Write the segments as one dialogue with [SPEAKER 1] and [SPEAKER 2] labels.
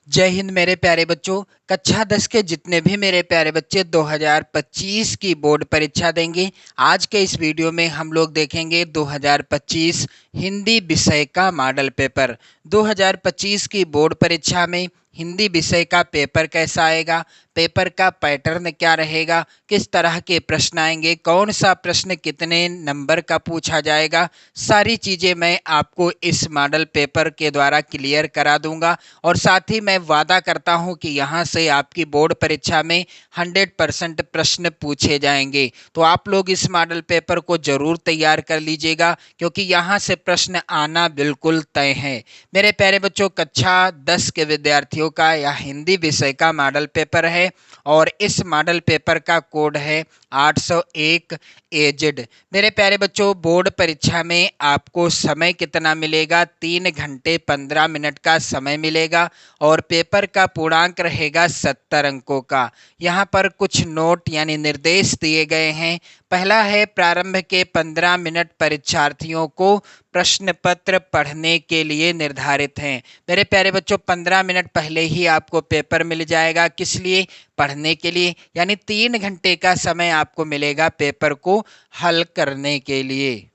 [SPEAKER 1] जय हिंद मेरे प्यारे बच्चों। कक्षा 10 के जितने भी मेरे प्यारे बच्चे 2025 की बोर्ड परीक्षा देंगे, आज के इस वीडियो में हम लोग देखेंगे 2025 हिंदी विषय का मॉडल पेपर। 2025 की बोर्ड परीक्षा में हिंदी विषय का पेपर कैसा आएगा, पेपर का पैटर्न क्या रहेगा, किस तरह के प्रश्न आएंगे, कौन सा प्रश्न कितने नंबर का पूछा जाएगा, सारी चीज़ें मैं आपको इस मॉडल पेपर के द्वारा क्लियर करा दूंगा। और साथ ही मैं वादा करता हूं कि यहां से आपकी बोर्ड परीक्षा में 100% प्रश्न पूछे जाएंगे। तो आप लोग इस मॉडल पेपर को जरूर तैयार कर लीजिएगा, क्योंकि यहां से प्रश्न आना बिल्कुल तय है। मेरे प्यारे बच्चों, कक्षा 10 के विद्यार्थियों का यह हिंदी विषय का मॉडल पेपर है और इस मॉडल पेपर का कोड है 801 एजेड। मेरे प्यारे बच्चों, बोर्ड परीक्षा में आपको समय कितना मिलेगा? 3 घंटे 15 मिनट का समय मिलेगा और पेपर का पूर्णांक रहेगा 70 अंकों का। यहाँ पर कुछ नोट यानी निर्देश दिए गए हैं। पहला है, प्रारंभ के 15 मिनट परीक्षार्थियों को प्रश्न पत्र पढ़ने के लिए निर्धारित हैं। मेरे प्यारे बच्चों, 15 मिनट पहले ही आपको पेपर मिल जाएगा। किस लिए? पढ़ने के लिए। यानी 3 घंटे का समय आपको मिलेगा पेपर को हल करने के लिए।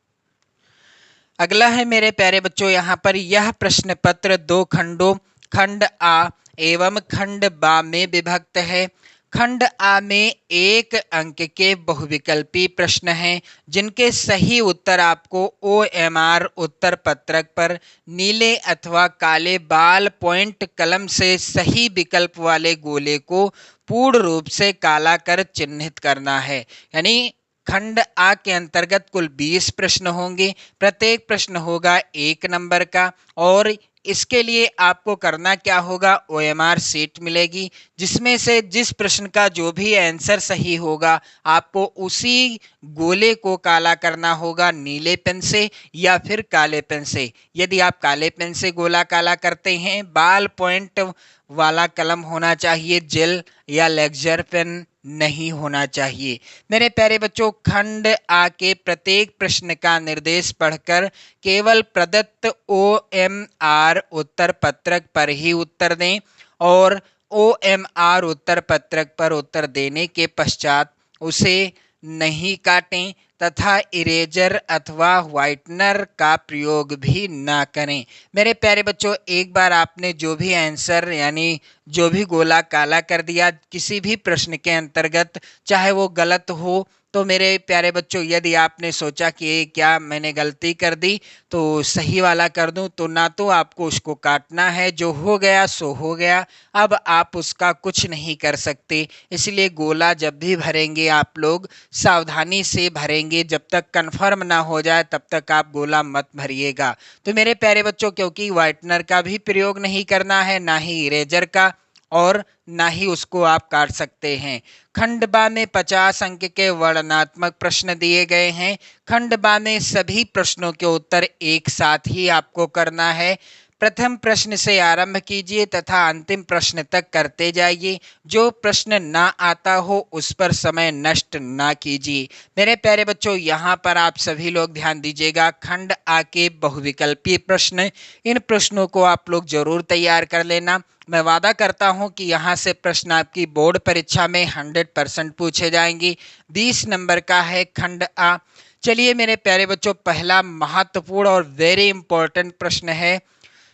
[SPEAKER 1] अगला है मेरे प्यारे बच्चों, यहाँ पर यह प्रश्न पत्र 2 खंडों, खंड आ एवं खंड बा में विभक्त है। खंड आ में 1 अंक के बहुविकल्पी प्रश्न हैं, जिनके सही उत्तर आपको OMR उत्तर पत्रक पर नीले अथवा काले बाल पॉइंट कलम से सही विकल्प वाले गोले को पूर्ण रूप से काला कर चिन्हित करना है। यानी खंड आ के अंतर्गत कुल 20 प्रश्न होंगे। प्रत्येक प्रश्न होगा 1 नंबर का और इसके लिए आपको करना क्या होगा? OMR सीट मिलेगी, जिसमें से जिस प्रश्न का जो भी आंसर सही होगा आपको उसी गोले को काला करना होगा नीले पेन से या फिर काले पेन से। यदि आप काले पेन से गोला काला करते हैं, बाल पॉइंट वाला कलम होना चाहिए, जेल या लेक्चर पेन नहीं होना चाहिए। मेरे प्यारे बच्चों, खंड आ के प्रत्येक प्रश्न का निर्देश पढ़कर केवल प्रदत्त OMR उत्तर पत्रक पर ही उत्तर दें और OMR उत्तर पत्रक पर उत्तर देने के पश्चात उसे नहीं काटें तथा इरेजर अथवा व्हाइटनर का प्रयोग भी ना करें। मेरे प्यारे बच्चों, एक बार आपने जो भी आंसर यानी जो भी गोला काला कर दिया किसी भी प्रश्न के अंतर्गत, चाहे वो गलत हो, तो मेरे प्यारे बच्चों, यदि आपने सोचा कि क्या मैंने गलती कर दी तो सही वाला कर दूं, तो ना तो आपको उसको काटना है, जो हो गया सो हो गया, अब आप उसका कुछ नहीं कर सकते। इसलिए गोला जब भी भरेंगे आप लोग सावधानी से भरेंगे, जब तक कंफर्म ना हो जाए तब तक आप गोला मत भरिएगा। तो मेरे प्यारे बच्चों, क्योंकि व्हाइटनर का भी प्रयोग नहीं करना है, ना ही इरेजर का, और ना ही उसको आप काट सकते हैं। खंड बा में 50 अंक के वर्णनात्मक प्रश्न दिए गए हैं। खंड बा में सभी प्रश्नों के उत्तर एक साथ ही आपको करना है। प्रथम प्रश्न से आरंभ कीजिए तथा अंतिम प्रश्न तक करते जाइए। जो प्रश्न ना आता हो उस पर समय नष्ट ना कीजिए। मेरे प्यारे बच्चों, यहाँ पर आप सभी लोग ध्यान दीजिएगा। खंड आ के बहुविकल्पीय प्रश्न, इन प्रश्नों को आप लोग जरूर तैयार कर लेना। मैं वादा करता हूं कि यहाँ से प्रश्न आपकी बोर्ड परीक्षा में 100% पूछे जाएंगे। 20 नंबर का है खंड आ। चलिए मेरे प्यारे बच्चों, पहला महत्वपूर्ण और वेरी इंपॉर्टेंट प्रश्न है,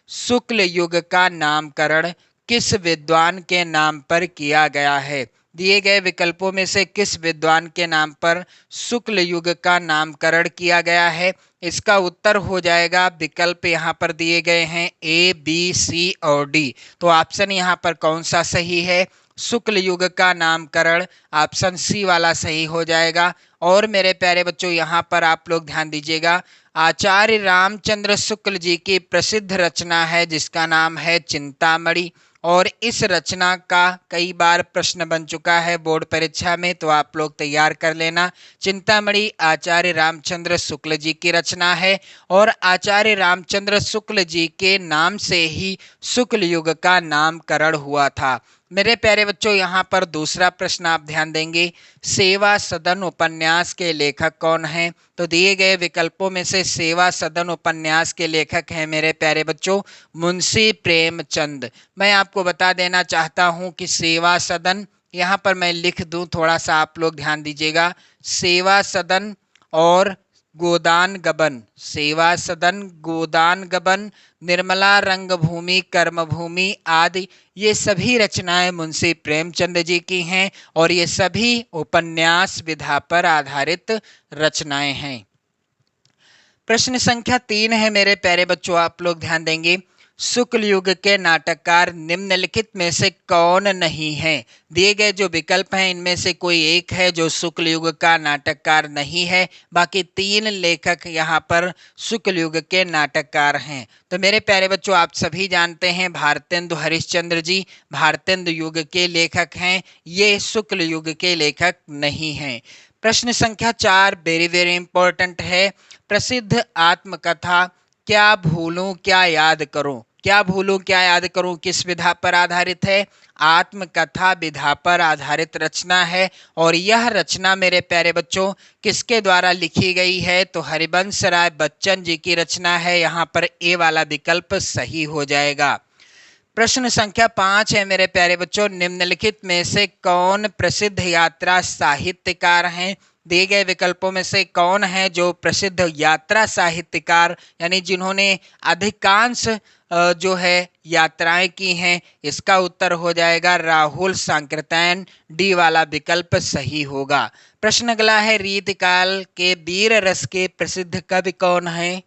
[SPEAKER 1] शुक्ल युग का नामकरण किस विद्वान के नाम पर किया गया है? दिए गए विकल्पों में से किस विद्वान के नाम पर शुक्ल युग का नामकरण किया गया है? इसका उत्तर हो जाएगा, विकल्प यहाँ पर दिए गए हैं A, B, C और D। तो ऑप्शन यहाँ पर कौन सा सही है? शुक्ल युग का नामकरण ऑप्शन सी वाला सही हो जाएगा। और मेरे प्यारे बच्चों, यहाँ पर आप लोग ध्यान दीजिएगा, आचार्य रामचंद्र शुक्ल जी की प्रसिद्ध रचना है जिसका नाम है चिंतामणि, और इस रचना का कई बार प्रश्न बन चुका है बोर्ड परीक्षा में, तो आप लोग तैयार कर लेना। चिंतामणि आचार्य रामचंद्र शुक्ल जी की रचना है और आचार्य रामचंद्र शुक्ल जी के नाम से ही शुक्ल युग का नामकरण हुआ था। मेरे प्यारे बच्चों, यहाँ पर दूसरा प्रश्न आप ध्यान देंगे, सेवा सदन उपन्यास के लेखक कौन हैं? तो दिए गए विकल्पों में से सेवा सदन उपन्यास के लेखक हैं मेरे प्यारे बच्चों मुंशी प्रेमचंद। मैं आपको बता देना चाहता हूँ कि सेवा सदन, यहाँ पर मैं लिख दूं, थोड़ा सा आप लोग ध्यान दीजिएगा, सेवा सदन और गोदान गबन, सेवा सदन, गोदान गबन, निर्मला रंगभूमि, कर्मभूमि आदि, ये सभी रचनाएं मुंशी प्रेमचंद जी की हैं और ये सभी उपन्यास विधा पर आधारित रचनाएं हैं। प्रश्न संख्या 3 है मेरे प्यारे बच्चों, आप लोग ध्यान देंगे, शुक्ल युग के नाटककार निम्नलिखित में से कौन नहीं है? दिए गए जो विकल्प हैं इनमें से कोई एक है जो शुक्ल युग का नाटककार नहीं है, बाकी 3 लेखक यहाँ पर शुक्ल युग के नाटककार हैं। तो मेरे प्यारे बच्चों, आप सभी जानते हैं भारतेंदु हरिश्चंद्र जी भारतेंदु युग के लेखक हैं, ये शुक्ल युग के लेखक नहीं हैं। प्रश्न संख्या 4 वेरी वेरी इंपॉर्टेंट है, प्रसिद्ध आत्मकथा क्या भूलूं क्या याद करूं, क्या भूलूं क्या याद करूं किस विधा पर आधारित है? आत्मकथा विधा पर आधारित रचना है और यह रचना मेरे प्यारे बच्चों किसके द्वारा लिखी गई है? तो हरिवंश राय बच्चन जी की रचना है, यहाँ पर ए वाला विकल्प सही हो जाएगा। प्रश्न संख्या 5 है मेरे प्यारे बच्चों, निम्नलिखित में से कौन प्रसिद्ध यात्रा साहित्यकार हैं? दिए गए विकल्पों में से कौन है जो प्रसिद्ध यात्रा साहित्यकार, यानी जिन्होंने अधिकांश जो है यात्राएं की हैं? इसका उत्तर हो जाएगा राहुल सांकृत्यायन, डी वाला विकल्प सही होगा। प्रश्न अगला है, रीतिकाल के वीर रस के प्रसिद्ध कवि कौन है?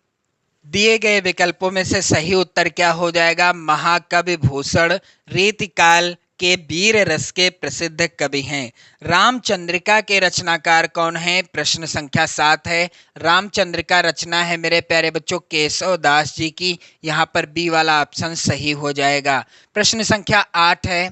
[SPEAKER 1] दिए गए विकल्पों में से सही उत्तर क्या हो जाएगा? महाकवि भूषण रीतिकाल के वीर रस के प्रसिद्ध कवि हैं। रामचंद्रिका के रचनाकार कौन हैं? प्रश्न संख्या 7 है, रामचंद्रिका रचना है मेरे प्यारे बच्चों केशव दास जी की, यहाँ पर बी वाला ऑप्शन सही हो जाएगा। प्रश्न संख्या 8 है,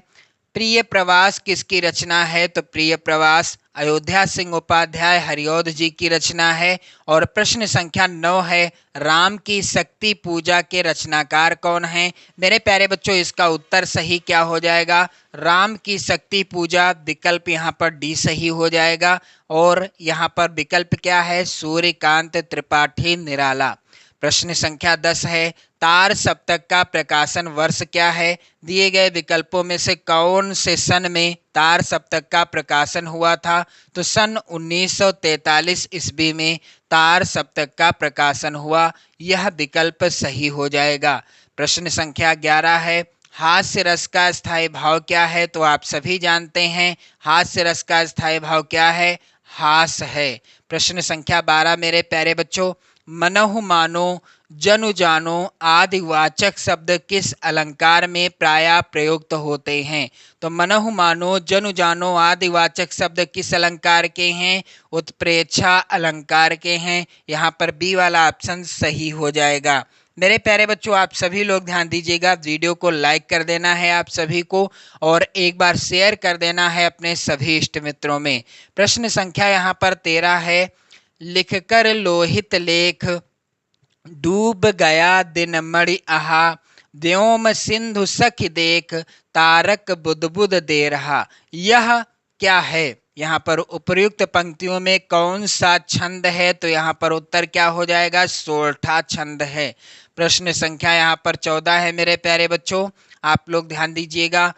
[SPEAKER 1] प्रिय प्रवास किसकी रचना है? तो प्रिय प्रवास अयोध्या सिंह उपाध्याय हरिऔध जी की रचना है। और प्रश्न संख्या 9 है, राम की शक्ति पूजा के रचनाकार कौन हैं? मेरे प्यारे बच्चों, इसका उत्तर सही क्या हो जाएगा? राम की शक्ति पूजा, विकल्प यहाँ पर डी सही हो जाएगा। और यहाँ पर विकल्प क्या है? सूर्यकांत त्रिपाठी निराला। प्रश्न संख्या 10 है, तार सप्तक का प्रकाशन वर्ष क्या है? दिए गए विकल्पों में से कौन से सन में तार सप्तक का प्रकाशन हुआ था? तो सन 1943 ईस्वी में तार सप्तक का प्रकाशन हुआ, यह विकल्प सही हो जाएगा। प्रश्न संख्या 11 है, हास्य रस का स्थायी भाव क्या है? तो आप सभी जानते हैं हास्य रस का स्थायी भाव क्या है? हास है। प्रश्न संख्या 12 मेरे प्यारे बच्चों, मनहु मानो जनु जानो आदि वाचक शब्द किस अलंकार में प्रायः प्रयुक्त होते हैं? तो मनहु मानो जनु जानो आदि वाचक शब्द किस अलंकार के हैं? उत्प्रेक्षा अलंकार के हैं, यहाँ पर बी वाला ऑप्शन सही हो जाएगा। मेरे प्यारे बच्चों, आप सभी लोग ध्यान दीजिएगा, वीडियो को लाइक कर देना है आप सभी को और एक बार शेयर कर देना है अपने सभी इष्ट मित्रों में। प्रश्न संख्या यहाँ पर 13 है, लिखकर लोहित लेख डूब गया दिन मणि आहा, व्योम सिंधु सखी देख तारक बुदबुद दे रहा, यह क्या है? यहाँ पर उपर्युक्त पंक्तियों में कौन सा छंद है? तो यहाँ पर उत्तर क्या हो जाएगा? सोरठा छंद है। प्रश्न संख्या यहाँ पर 14 है मेरे प्यारे बच्चों, आप लोग ध्यान दीजिएगा,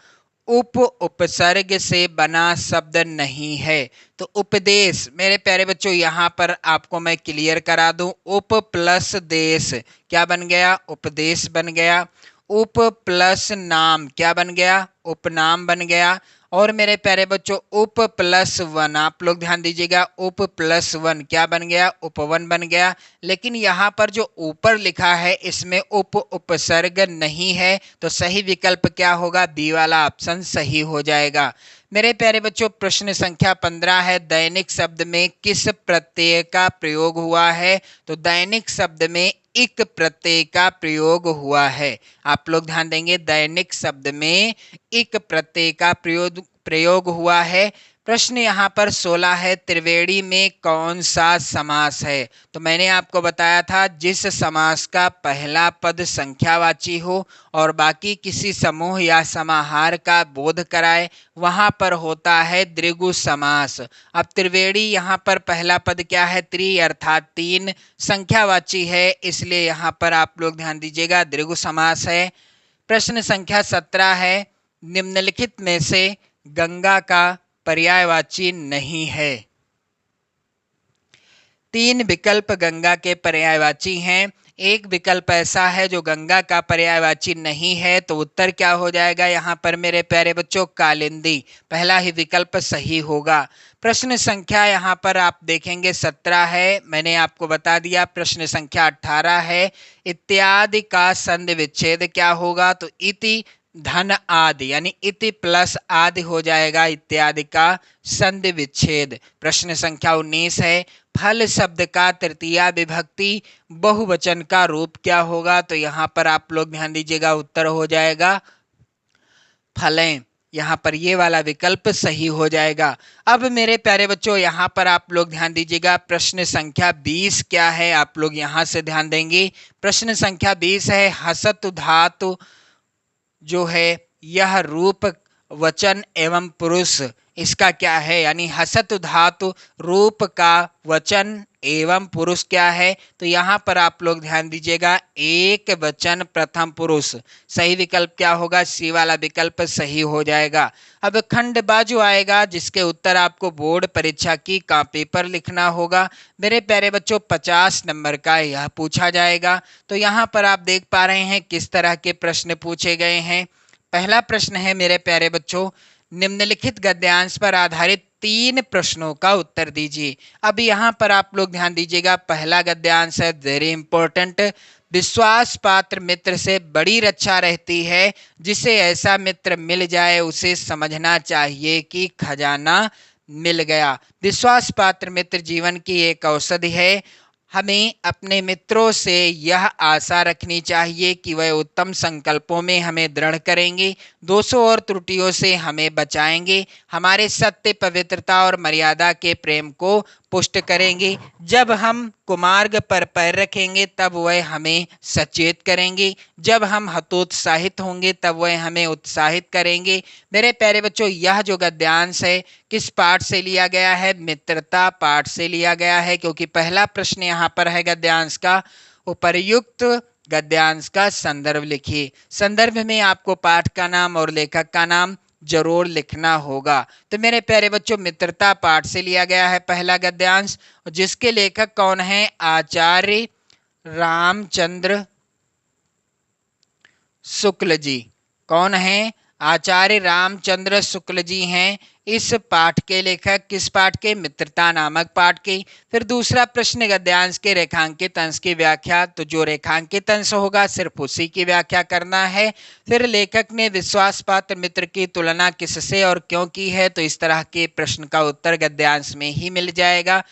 [SPEAKER 1] उपसर्ग से बना शब्द नहीं है। तो उपदेश, मेरे प्यारे बच्चों यहाँ पर आपको मैं क्लियर करा दूं, उप प्लस देश क्या बन गया? उपदेश बन गया। उप प्लस नाम क्या बन गया? उपनाम बन गया। और मेरे प्यारे बच्चों उप प्लस वन, आप लोग ध्यान दीजिएगा, उप प्लस वन क्या बन गया? उपवन बन गया। लेकिन यहाँ पर जो ऊपर लिखा है इसमें उप उपसर्ग नहीं है, तो सही विकल्प क्या होगा? बी वाला ऑप्शन सही हो जाएगा। मेरे प्यारे बच्चों प्रश्न संख्या 15 है, दैनिक शब्द में किस प्रत्यय का प्रयोग हुआ है? तो दैनिक शब्द में इक प्रत्यय का प्रयोग हुआ है। आप लोग ध्यान देंगे, दैनिक शब्द में इक प्रत्यय का प्रयोग हुआ है। प्रश्न यहाँ पर 16 है, त्रिवेणी में कौन सा समास है? तो मैंने आपको बताया था जिस समास का पहला पद संख्यावाची हो और बाकी किसी समूह या समाहार का बोध कराए वहां पर होता है द्विगु समास। अब त्रिवेणी यहाँ पर पहला पद क्या है? त्रि अर्थात तीन, संख्यावाची है, इसलिए यहाँ पर आप लोग ध्यान दीजिएगा द्विगु समास है। प्रश्न संख्या 17 है, निम्नलिखित में से गंगा का पर्यायवाची नहीं है। तीन विकल्प गंगा के पर्यायवाची हैं, एक विकल्प ऐसा है जो गंगा का पर्यायवाची नहीं है, तो उत्तर क्या हो जाएगा यहाँ पर मेरे प्यारे बच्चों? कालिंदी, पहला ही विकल्प सही होगा। प्रश्न संख्या यहाँ पर आप देखेंगे 17 है, मैंने आपको बता दिया। प्रश्न संख्या 18 है, इत्यादि का संधि विच्छेद क्या होगा? तो इति धन आदि, यानी इति प्लस आदि हो जाएगा इत्यादि का संधि विच्छेद। प्रश्न संख्या 19 है, फल शब्द का तृतीया विभक्ति बहुवचन का रूप क्या होगा? तो यहाँ पर आप लोग ध्यान दीजिएगा, उत्तर हो जाएगा फलें। यहाँ पर ये वाला विकल्प सही हो जाएगा। अब मेरे प्यारे बच्चों यहाँ पर आप लोग ध्यान दीजिएगा, प्रश्न संख्या 20 क्या है? आप लोग यहाँ से ध्यान देंगे। प्रश्न संख्या 20 है, हसतु धातु जो है यह रूप वचन एवं पुरुष, इसका क्या है? यानी हसत धातु रूप का वचन एवं पुरुष क्या है? तो यहाँ पर आप लोग ध्यान दीजिएगा, एक वचन प्रथम पुरुष। सही विकल्प क्या होगा? सी वाला विकल्प सही हो जाएगा। अब खंड बाजू आएगा जिसके उत्तर आपको बोर्ड परीक्षा की कॉपी पर लिखना होगा। मेरे प्यारे बच्चों 50 नंबर का यह पूछा जाएगा। तो यहाँ पर आप देख पा रहे हैं किस तरह के प्रश्न पूछे गए हैं। पहला प्रश्न है मेरे प्यारे बच्चों, निम्नलिखित गद्यांश पर आधारित 3 प्रश्नों का उत्तर दीजिए। अब यहाँ पर आप लोग ध्यान दीजिएगा, पहला गद्यांश है वेरी इंपॉर्टेंट, विश्वास पात्र मित्र से बड़ी रक्षा रहती है, जिसे ऐसा मित्र मिल जाए उसे समझना चाहिए कि खजाना मिल गया। विश्वास पात्र मित्र जीवन की एक औषधि है। हमें अपने मित्रों से यह आशा रखनी चाहिए कि वह उत्तम संकल्पों में हमें दृढ़ करेंगे, दोषों और त्रुटियों से हमें बचाएंगे, हमारे सत्य, पवित्रता और मर्यादा के प्रेम को पुष्ट करेंगे। जब हम कुमार्ग पर पैर रखेंगे तब वह हमें सचेत करेंगे, जब हम हतोत्साहित होंगे तब वह हमें उत्साहित करेंगे। मेरे प्यारे बच्चों यह जो गद्यांश है किस पाठ से लिया गया है? मित्रता पाठ से लिया गया है, क्योंकि पहला प्रश्न यहाँ पर है गद्यांश का। उपर्युक्त गद्यांश का संदर्भ लिखिए। संदर्भ में आपको पाठ का नाम और लेखक का नाम जरूर लिखना होगा। तो मेरे प्यारे बच्चों मित्रता पाठ से लिया गया है पहला गद्यांश, जिसके लेखक कौन है? आचार्य रामचंद्र शुक्ल जी। कौन है? आचार्य रामचंद्र शुक्ल जी हैं इस पाठ के लेखक। किस पाठ के? मित्रता नामक पाठ के। फिर दूसरा प्रश्न, गद्यांश के रेखांकित अंश की व्याख्या। तो जो रेखांकित अंश होगा सिर्फ उसी की व्याख्या करना है। फिर लेखक ने विश्वास पात्र मित्र की तुलना किससे और क्यों की है? तो इस तरह के प्रश्न का उत्तर गद्यांश में ही मिल जाएगा।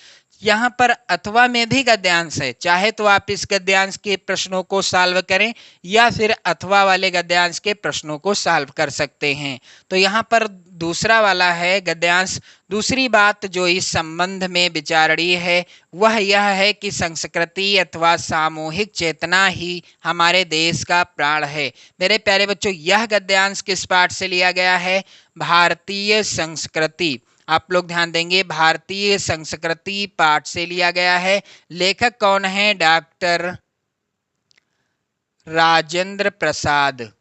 [SPEAKER 1] यहाँ पर अथवा में भी गद्यांश है, चाहे तो आप इस गद्यांश के प्रश्नों को सॉल्व करें या फिर अथवा वाले गद्यांश के प्रश्नों को सॉल्व कर सकते हैं। तो यहाँ पर दूसरा वाला है गद्यांश। दूसरी बात जो इस संबंध में विचारणीय है वह यह है कि संस्कृति अथवा सामूहिक चेतना ही हमारे देश का प्राण है। मेरे प्यारे बच्चों यह गद्यांश किस पाठ से लिया गया है? भारतीय संस्कृति। आप लोग ध्यान देंगे, भारतीय संस्कृति पाठ से लिया गया है। लेखक कौन है? डॉक्टर राजेंद्र प्रसाद।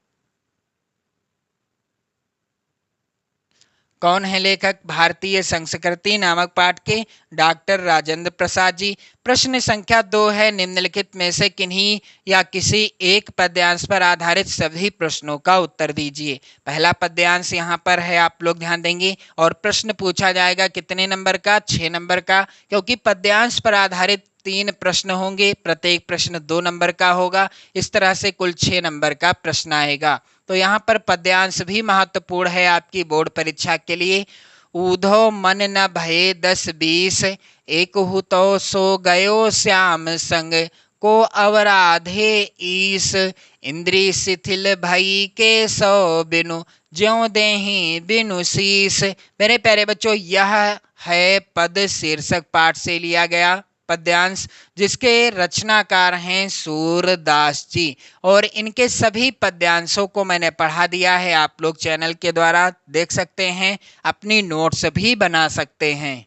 [SPEAKER 1] कौन है लेखक? भारतीय संस्कृति नामक पाठ के डॉक्टर राजेंद्र प्रसाद जी। प्रश्न संख्या 2 है, निम्नलिखित में से किन्हीं या किसी एक पद्यांश पर आधारित सभी प्रश्नों का उत्तर दीजिए। पहला पद्यांश यहाँ पर है, आप लोग ध्यान देंगे, और प्रश्न पूछा जाएगा कितने नंबर का? 6 नंबर का, क्योंकि पद्यांश पर आधारित 3 प्रश्न होंगे, प्रत्येक प्रश्न 2 नंबर का होगा। इस तरह से कुल 6 नंबर का प्रश्न आएगा। तो यहाँ पर पद्यांश भी महत्वपूर्ण है आपकी बोर्ड परीक्षा के लिए। ऊधो मन न भये 10-20, एक हु तो सो गयो श्याम संग, को अवराधे ईस, इंद्री शिथिल भई के सौ बिनु, ज्यों देहि बिनु शीस। मेरे प्यारे बच्चों, यह है पद शीर्षक पाठ से लिया गया पद्यांश, जिसके रचनाकार हैं सूरदास जी, और इनके सभी पद्यांशों को मैंने पढ़ा दिया है। आप लोग चैनल के द्वारा देख सकते हैं, अपनी नोट्स भी बना सकते हैं।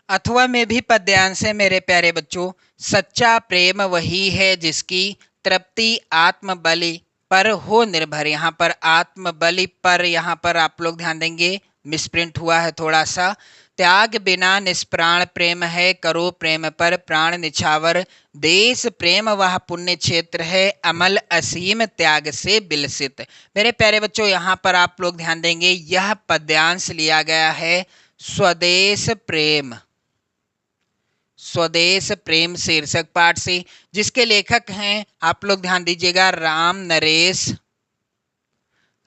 [SPEAKER 1] अथवा में भी पद्यांश है मेरे प्यारे बच्चों। सच्चा प्रेम वही है जिसकी तृप्ति आत्मबलि पर हो निर्भर। यहाँ पर आत्मबलि पर, यहाँ पर आप लोग ध्यान देंगे, मिसप्रिंट हुआ है थोड़ा सा। त्याग बिना निष्प्राण प्रेम है, करो प्रेम पर प्राण निछावर। देश प्रेम वह पुण्य क्षेत्र है, अमल असीम त्याग से बिलसित। मेरे प्यारे बच्चों, यहाँ पर आप लोग ध्यान देंगे, यह पद्यांश लिया गया है स्वदेश प्रेम, स्वदेश प्रेम शीर्षक पाठ से, जिसके लेखक हैं आप लोग ध्यान दीजिएगा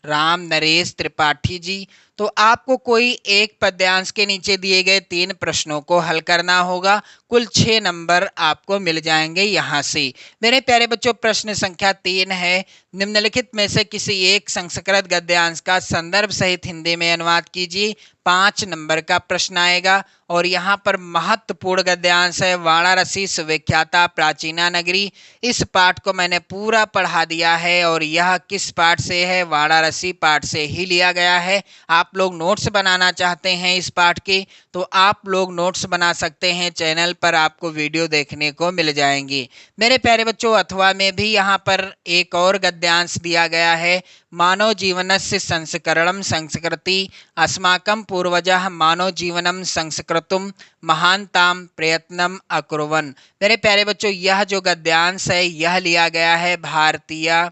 [SPEAKER 1] राम नरेश त्रिपाठी जी। तो आपको कोई एक पद्यांश के नीचे दिए गए 3 प्रश्नों को हल करना होगा। कुल 6 नंबर आपको मिल जाएंगे यहाँ से। मेरे प्यारे बच्चों, प्रश्न संख्या 3 है, निम्नलिखित में से किसी एक संस्कृत गद्यांश का संदर्भ सहित हिंदी में अनुवाद कीजिए। 5 नंबर का प्रश्न आएगा, और यहाँ पर महत्वपूर्ण गद्यांश है वाराणसी सुविख्याता प्राचीना नगरी। इस पाठ को मैंने पूरा पढ़ा दिया है, और यह किस पाठ से है? वाराणसी पाठ से ही लिया गया है। आप लोग नोट्स बनाना चाहते हैं इस पाठ के, तो आप लोग नोट्स बना सकते हैं, चैनल पर आपको वीडियो देखने को मिल जाएंगी। मेरे प्यारे बच्चों, अथवा में भी यहाँ पर एक और गद्यांश दिया गया है, मानव जीवनस्य संस्करणम संस्कृति अस्माकं पूर्वजः मानव जीवनम संस्कृतुम महानताम प्रयत्नम अकुर्वन्। मेरे प्यारे बच्चों, यह जो गद्यांश है यह लिया गया है भारतीय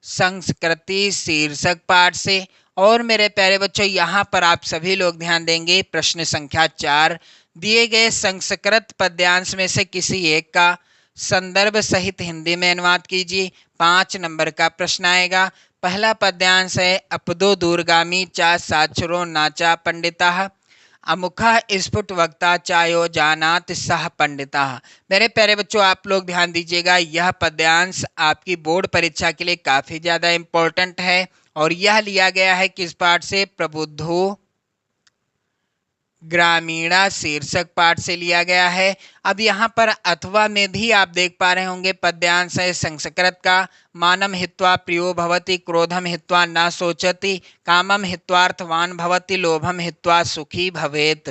[SPEAKER 1] संस्कृति शीर्षक पाठ से। और मेरे प्यारे बच्चों, यहाँ पर आप सभी लोग ध्यान देंगे, प्रश्न संख्या 4, दिए गए संस्कृत पद्यांश में से किसी एक का संदर्भ सहित हिंदी में अनुवाद कीजिए। 5 नंबर का प्रश्न आएगा। पहला पद्यांश है, अपदो दूरगामी चा साक्षरो नाचा पंडिता अमुखा स्फुट वक्ता चायो जानात सह पंडिता। मेरे प्यारे बच्चों, आप लोग ध्यान दीजिएगा, यह पद्यांश आपकी बोर्ड परीक्षा के लिए काफी ज्यादा इम्पोर्टेंट है, और यह लिया गया है किस पाठ से? प्रबुद्धो ग्रामीणा शीर्षक पाठ से लिया गया है। अब यहाँ पर अथवा में भी आप देख पा रहे होंगे पद्यांश है संस्कृत का, मानम हित्वा प्रियो भवति, क्रोधम हित्वा न सोचति, कामम हित्वार्थवान भवति, लोभम हित्वा सुखी भवेत।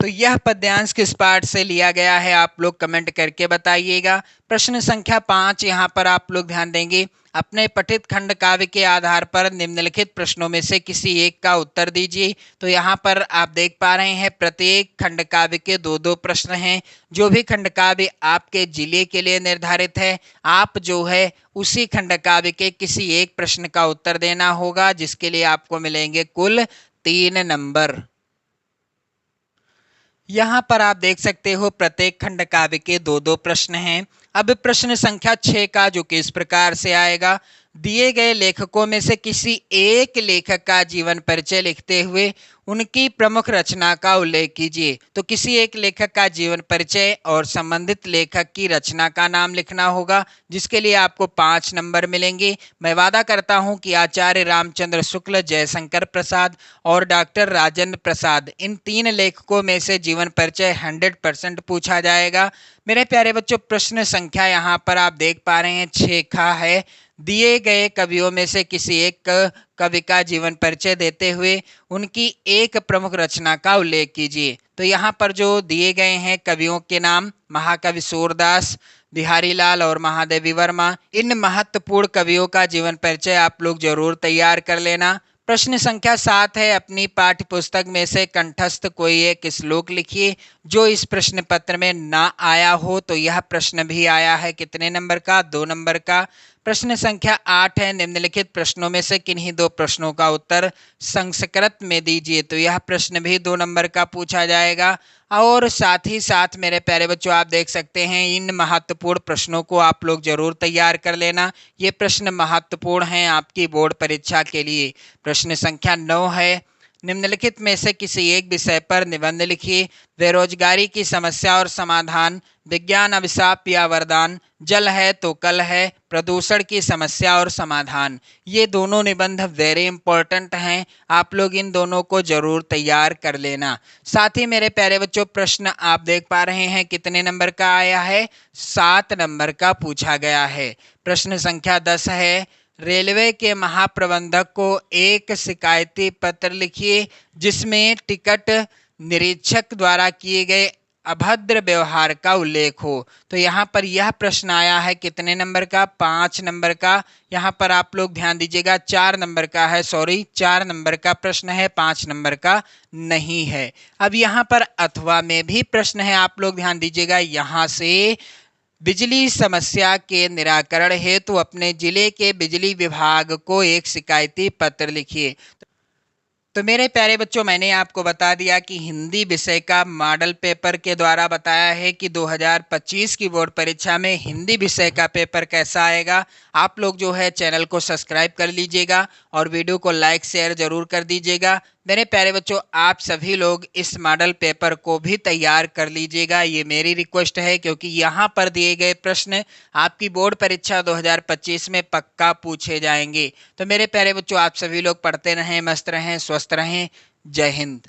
[SPEAKER 1] तो यह पद्यांश किस पाठ से लिया गया है? आप लोग कमेंट करके बताइएगा। प्रश्न संख्या 5, यहाँ पर आप लोग ध्यान देंगे, अपने पठित खंड काव्य के आधार पर निम्नलिखित प्रश्नों में से किसी एक का उत्तर दीजिए। तो यहाँ पर आप देख पा रहे हैं प्रत्येक खंड काव्य के 2-2 प्रश्न हैं। जो भी खंड काव्य आपके जिले के लिए निर्धारित है, आप जो है उसी खंड काव्य के किसी एक प्रश्न का उत्तर देना होगा, जिसके लिए आपको मिलेंगे कुल 3 नंबर। यहाँ पर आप देख सकते हो प्रत्येक खंड काव्य के 2-2 प्रश्न हैं। अब प्रश्न संख्या 6 का, जो कि इस प्रकार से आएगा, दिए गए लेखकों में से किसी एक लेखक का जीवन परिचय लिखते हुए उनकी प्रमुख रचना का उल्लेख कीजिए। तो किसी एक लेखक का जीवन परिचय और संबंधित लेखक की रचना का नाम लिखना होगा, जिसके लिए आपको 5 नंबर मिलेंगे। मैं वादा करता हूं कि आचार्य रामचंद्र शुक्ल, जयशंकर प्रसाद और डॉक्टर राजेंद्र प्रसाद, इन 3 लेखकों में से जीवन परिचय 100% पूछा जाएगा। मेरे प्यारे बच्चों, प्रश्न संख्या यहाँ पर आप देख पा रहे हैं 6 का है, दिए गए कवियों में से किसी एक कवि का जीवन परिचय देते हुए उनकी एक प्रमुख रचना का उल्लेख कीजिए। तो यहाँ पर जो दिए गए हैं कवियों के नाम, महाकवि सूरदास, बिहारी लाल और महादेवी वर्मा। इन महत्वपूर्ण कवियों का जीवन परिचय आप लोग जरूर तैयार कर लेना। प्रश्न संख्या 7 है, अपनी पाठ्य पुस्तक में से कंठस्थ कोई एक श्लोक लिखिए जो इस प्रश्न पत्र में ना आया हो। तो यह प्रश्न भी आया है, कितने नंबर का? 2 नंबर का। प्रश्न संख्या 8 है, निम्नलिखित प्रश्नों में से किन्हीं 2 प्रश्नों का उत्तर संस्कृत में दीजिए। तो यह प्रश्न भी 2 नंबर का पूछा जाएगा। और साथ ही साथ मेरे प्यारे बच्चों, आप देख सकते हैं इन महत्वपूर्ण प्रश्नों को आप लोग जरूर तैयार कर लेना। ये प्रश्न महत्वपूर्ण हैं आपकी बोर्ड परीक्षा के लिए। प्रश्न संख्या 9 है, निम्नलिखित में से किसी एक विषय पर निबंध लिखिए। बेरोजगारी की समस्या और समाधान, विज्ञान अभिशाप या वरदान, जल है तो कल है, प्रदूषण की समस्या और समाधान। ये दोनों निबंध वेरी इंपॉर्टेंट हैं, आप लोग इन दोनों को जरूर तैयार कर लेना। साथ ही मेरे प्यारे बच्चों, प्रश्न आप देख पा रहे हैं कितने नंबर का आया है, 7 नंबर का पूछा गया है। प्रश्न संख्या 10 है, रेलवे के महाप्रबंधक को एक शिकायती पत्र लिखिए जिसमें टिकट निरीक्षक द्वारा किए गए अभद्र व्यवहार का उल्लेख हो। तो यहाँ पर यह प्रश्न आया है कितने नंबर का, 5 नंबर का। यहाँ पर आप लोग ध्यान दीजिएगा, 4 नंबर का है, सॉरी 4 नंबर का प्रश्न है, 5 नंबर का नहीं है। अब यहाँ पर अथवा में भी प्रश्न है, आप लोग ध्यान दीजिएगा। यहाँ से बिजली समस्या के निराकरण हेतु अपने जिले के बिजली विभाग को एक शिकायती पत्र लिखिए। तो मेरे प्यारे बच्चों, मैंने आपको बता दिया कि हिंदी विषय का मॉडल पेपर के द्वारा बताया है कि 2025 की बोर्ड परीक्षा में हिंदी विषय का पेपर कैसा आएगा। आप लोग जो है चैनल को सब्सक्राइब कर लीजिएगा और वीडियो को लाइक शेयर जरूर कर दीजिएगा। मेरे प्यारे बच्चों, आप सभी लोग इस मॉडल पेपर को भी तैयार कर लीजिएगा, ये मेरी रिक्वेस्ट है, क्योंकि यहाँ पर दिए गए प्रश्न आपकी बोर्ड परीक्षा 2025 में पक्का पूछे जाएंगे। तो मेरे प्यारे बच्चों, आप सभी लोग पढ़ते रहें, मस्त रहें, स्वस्थ रहें। जय हिंद।